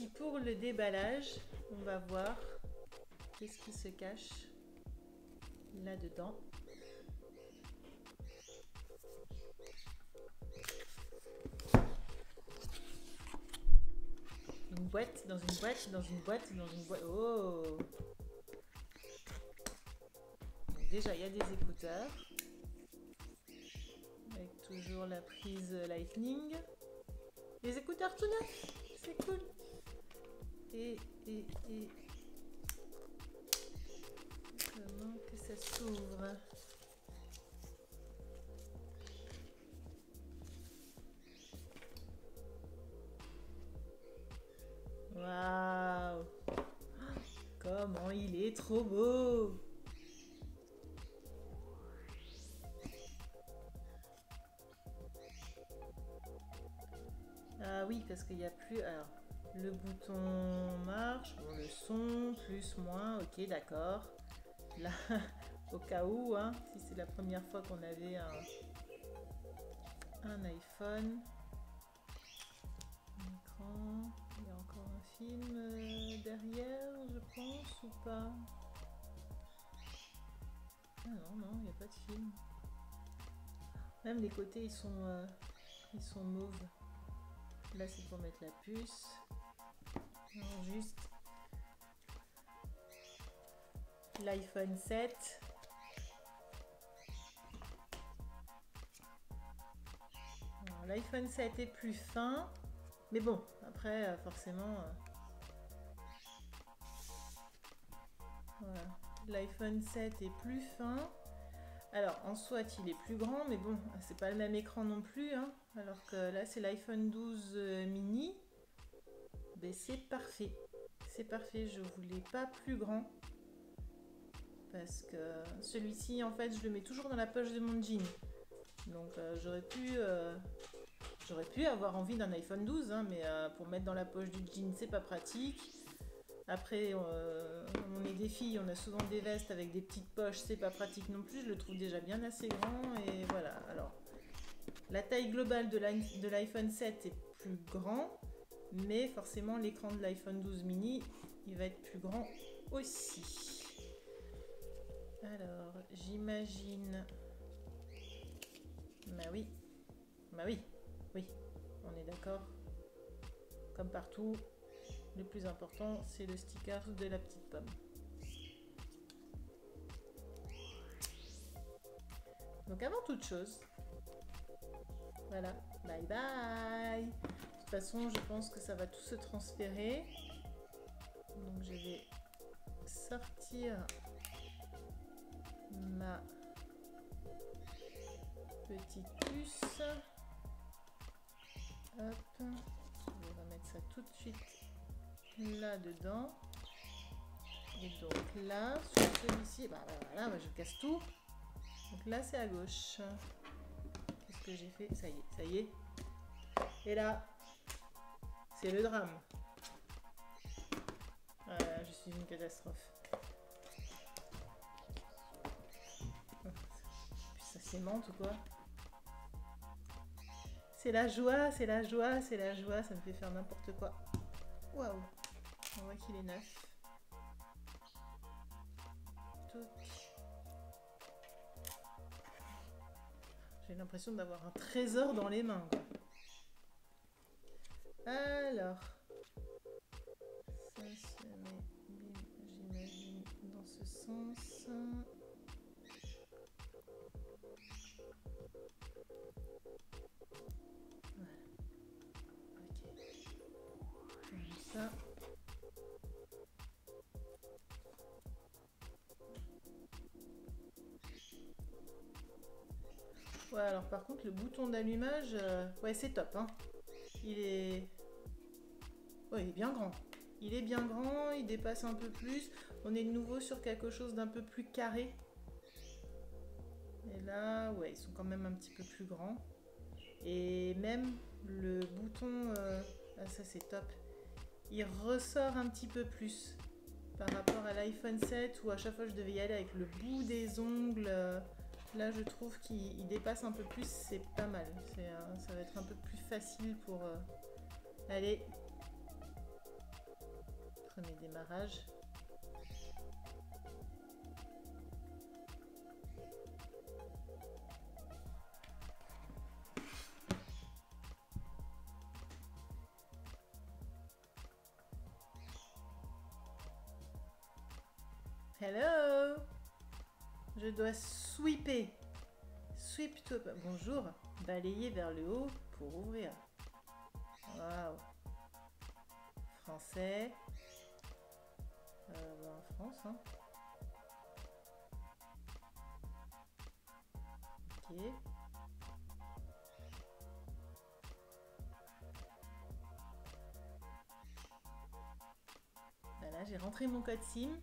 parti pour le déballage. On va voir qu'est-ce qui se cache là-dedans. Une boîte, dans une boîte, dans une boîte, dans une boîte. Oh! Donc déjà, il y a des écouteurs. Avec toujours la prise Lightning. Les écouteurs tout neufs, c'est cool. Et comment que ça s'ouvre? Waouh! Comment il est trop beau! Ah oui, parce qu'il n'y a plus... Alors, le bouton marche, bon, le son, plus, moins, ok, d'accord. Là, au cas où, hein, si c'est la première fois qu'on avait un iPhone. Un écran, il y a encore un film derrière, je pense, ou pas? Ah non, non, il n'y a pas de film. Même les côtés, ils sont mauves. Là, c'est pour mettre la puce. Non, juste l'iPhone 7. L'iPhone 7 est plus fin. Mais bon, après, forcément... voilà. L'iPhone 7 est plus fin. Alors, en soit, il est plus grand, mais bon, c'est pas le même écran non plus. Hein. Alors que là, c'est l'iPhone 12 mini. Ben, c'est parfait. C'est parfait, je voulais pas plus grand. Parce que celui-ci, en fait, je le mets toujours dans la poche de mon jean. Donc, j'aurais pu avoir envie d'un iPhone 12, hein, mais pour mettre dans la poche du jean, c'est pas pratique. Après, on est des filles, on a souvent des vestes avec des petites poches, c'est pas pratique non plus. Je le trouve déjà bien assez grand et voilà. Alors, la taille globale de l'iPhone 7 est plus grand, mais forcément l'écran de l'iPhone 12 mini, il va être plus grand aussi. Alors, j'imagine... Bah oui, oui, on est d'accord. Comme partout, le plus important, c'est le sticker de la petite pomme. Donc avant toute chose, voilà, bye bye. De toute façon, je pense que ça va tout se transférer. Donc je vais sortir ma petite puce. Hop, je vais remettre ça tout de suite là-dedans. Et donc là, sur celui-ci, bah voilà, bah, je casse tout. Donc là, c'est à gauche. Qu'est-ce que j'ai fait? Ça y est, ça y est. Et là, c'est le drame. Voilà, je suis une catastrophe. Ça s'aimante ou quoi? C'est la joie, c'est la joie, c'est la joie, ça me fait faire n'importe quoi. Waouh, on voit qu'il est neuf. J'ai l'impression d'avoir un trésor dans les mains, quoi. Alors, ça se met, j'imagine, dans ce sens. Voilà. Ok. Comme ça. Ouais, alors par contre, le bouton d'allumage, ouais, c'est top, hein. Il est... Ouais, il est bien grand. Il est bien grand, il dépasse un peu plus. On est de nouveau sur quelque chose d'un peu plus carré. Et là, ouais, ils sont quand même un petit peu plus grands. Et même le bouton, ah, ça c'est top, il ressort un petit peu plus par rapport à l'iPhone 7 où à chaque fois je devais y aller avec le bout des ongles. Là, je trouve qu'il dépasse un peu plus, c'est pas mal. Ça va être un peu plus facile pour... Allez. mes démarrages. Hello! Je dois sweeper. Sweep to... Bonjour. Balayer vers le haut pour ouvrir. Waouh. Français. En France, hein. Ok. Voilà, j'ai rentré mon code SIM.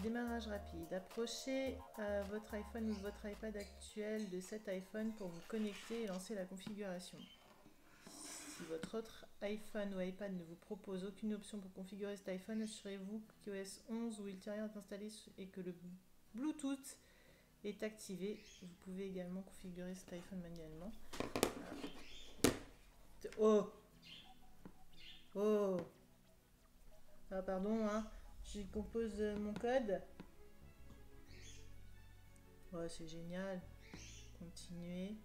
Démarrage rapide. Approchez votre iPhone ou votre iPad actuel de cet iPhone pour vous connecter et lancer la configuration. Si votre autre iPhone ou iPad ne vous propose aucune option pour configurer cet iPhone, assurez-vous qu'iOS 11 ou ultérieur est installé et que le Bluetooth est activé. Vous pouvez également configurer cet iPhone manuellement. Oh! Oh! Ah, pardon, hein. Je compose mon code. Ouais, c'est génial. Continuer.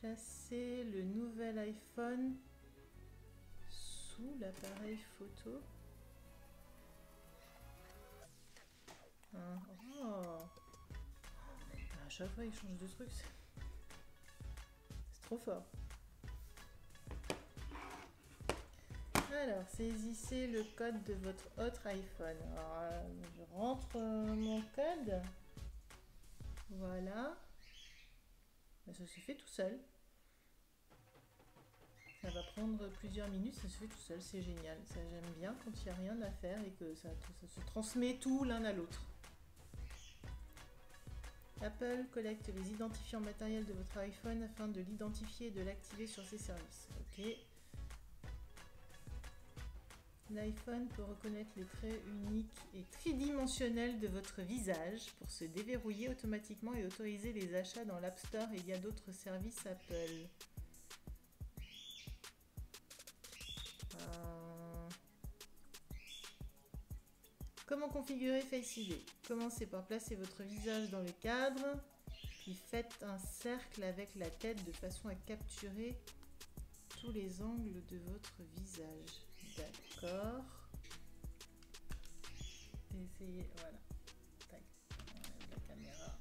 Placez le nouvel iPhone sous l'appareil photo. Hein. Oh. À chaque fois, il change de truc. C'est trop fort. Alors, saisissez le code de votre autre iPhone. Alors, je rentre mon code. Voilà. Ça se fait tout seul. Ça va prendre plusieurs minutes, ça se fait tout seul, c'est génial. Ça, j'aime bien quand il n'y a rien à faire et que ça se transmet tout l'un à l'autre. Apple collecte les identifiants matériels de votre iPhone afin de l'identifier et de l'activer sur ses services. Ok. L'iPhone peut reconnaître les traits uniques et tridimensionnels de votre visage pour se déverrouiller automatiquement et autoriser les achats dans l'App Store et via d'autres services Apple. Comment configurer Face ID? Commencez par placer votre visage dans le cadre, puis faites un cercle avec la tête de façon à capturer tous les angles de votre visage. D'accord. Essayez, voilà. Tac. On enlève la caméra.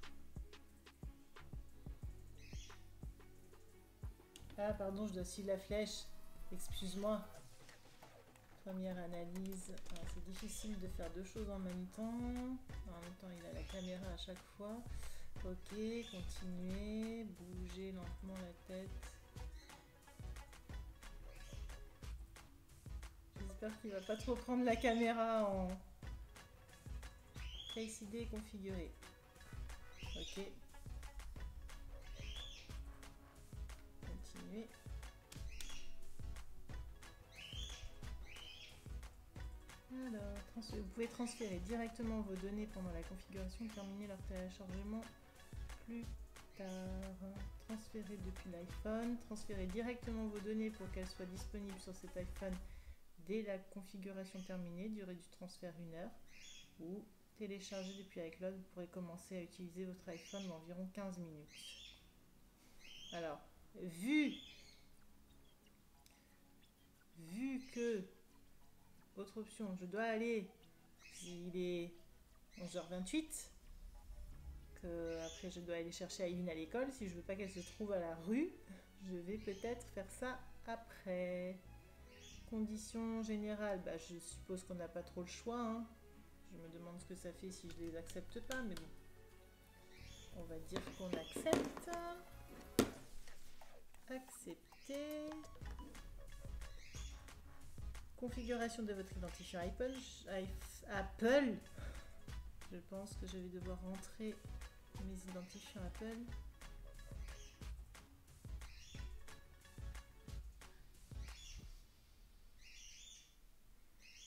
Ah, pardon, je dois suivre la flèche. Excuse-moi. Première analyse. C'est difficile de faire deux choses en même temps. En même temps, il a la caméra à chaque fois. Ok, continuez. Bougez lentement la tête. J'espère qu'il va pas trop prendre la caméra en... Face ID configuré. Ok. Continuez. Alors, vous pouvez transférer directement vos données pendant la configuration et terminer leur téléchargement plus tard. Transférer depuis l'iPhone. Transférer directement vos données pour qu'elles soient disponibles sur cet iPhone dès la configuration terminée. Durée du transfert 1 heure. Ou télécharger depuis iCloud. Vous pourrez commencer à utiliser votre iPhone dans environ 15 minutes. Alors, vu que... Autre option, je dois aller, il est 11h28, que après je dois aller chercher Aileen à l'école, si je veux pas qu'elle se trouve à la rue, je vais peut-être faire ça après. Conditions générales, bah, je suppose qu'on n'a pas trop le choix, hein. Je me demande ce que ça fait si je les accepte pas, mais bon. On va dire qu'on accepte. Accepter. Configuration de votre identifiant Apple. Je pense que je vais devoir rentrer mes identifiants Apple.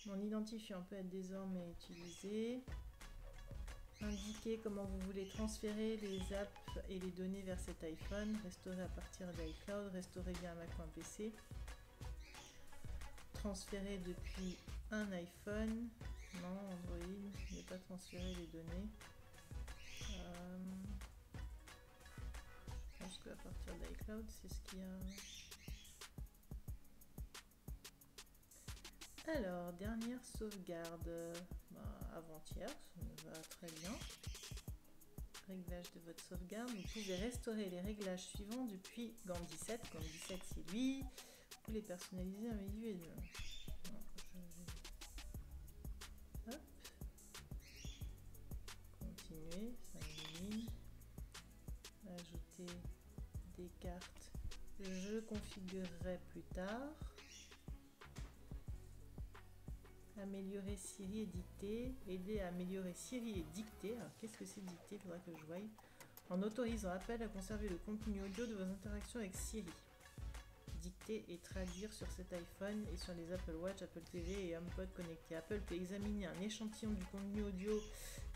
Mon identifiant peut être désormais utilisé. Indiquez comment vous voulez transférer les apps et les données vers cet iPhone. Restaurer à partir d'iCloud. Restaurer via un Mac ou un PC. transférer depuis un iPhone. Non, Android, ne pas transférer les données. Je pense qu'à partir d'iCloud, c'est ce qu'il y a. Alors, dernière sauvegarde. Avant-hier, ça me va très bien. Réglage de votre sauvegarde. Vous pouvez restaurer les réglages suivants depuis GAN 17. GAN 17, c'est lui. Vous pouvez les personnaliser individuellement. Hop. Continuer, ça élimine. Ajouter des cartes. Je configurerai plus tard. Améliorer Siri et dictée. Aider à améliorer Siri et dictée. Alors qu'est-ce que c'est dictée? Il faudra que je voie. En autorisant Apple à conserver le contenu audio de vos interactions avec Siri. Dicter et traduire sur cet iPhone et sur les Apple Watch, Apple TV et HomePod connectés. Apple peut examiner un échantillon du contenu audio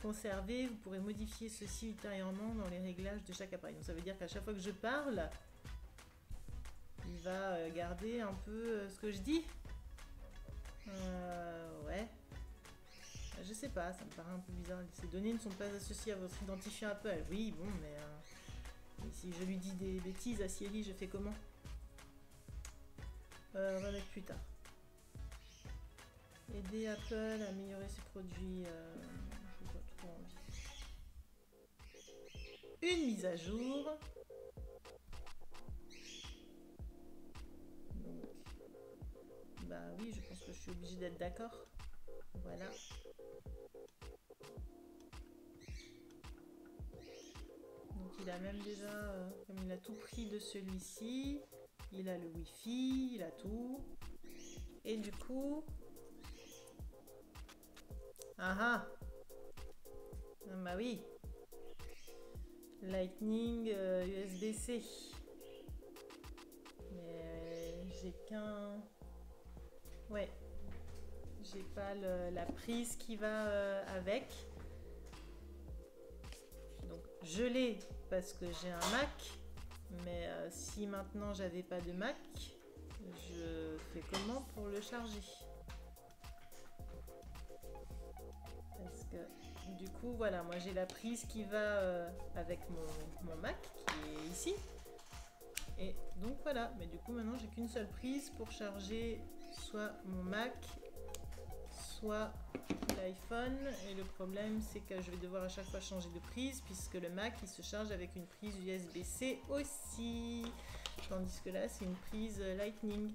conservé. Vous pourrez modifier ceci ultérieurement dans les réglages de chaque appareil. Donc ça veut dire qu'à chaque fois que je parle, il va garder un peu ce que je dis. Ouais. Je sais pas, ça me paraît un peu bizarre. Ces données ne sont pas associées à votre identifiant Apple. Oui, bon, mais si je lui dis des bêtises à Siri, je fais comment? On va mettre plus tard. Aider Apple à améliorer ses produits. Je n'ai pas trop envie. Une mise à jour. Donc, bah oui, je pense que je suis obligée d'être d'accord. Voilà. Donc il a même déjà, comme il a tout pris de celui-ci, il a le Wi-Fi, il a tout. Et du coup... Ah bah oui. Lightning USB-C. Mais j'ai qu'un... Ouais. J'ai pas la prise qui va avec. Donc je l'ai parce que j'ai un Mac. Mais si maintenant j'avais pas de Mac, je fais comment pour le charger? Parce que du coup voilà, moi j'ai la prise qui va avec mon Mac qui est ici. Et donc voilà, mais du coup maintenant j'ai qu'une seule prise pour charger soit mon Mac, soit l'iPhone. Et le problème c'est que je vais devoir à chaque fois changer de prise puisque le Mac il se charge avec une prise USB-C aussi. Tandis que là c'est une prise Lightning.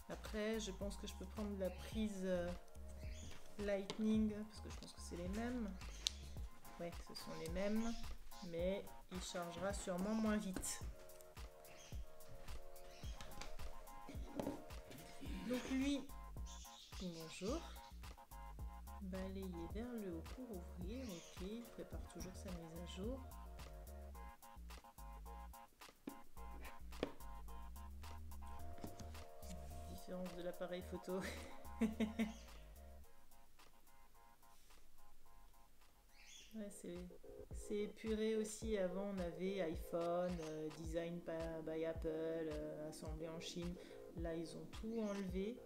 Après je pense que je peux prendre la prise Lightning parce que je pense que c'est les mêmes. Ouais, ce sont les mêmes, mais il chargera sûrement moins vite. Donc lui, bonjour. Balayer vers le haut pour ouvrir. Ok, il prépare toujours sa mise à jour. Différence de l'appareil photo. Ouais, c'est épuré aussi. Avant, on avait iPhone, design by Apple, assemblé en Chine. Là, ils ont tout enlevé.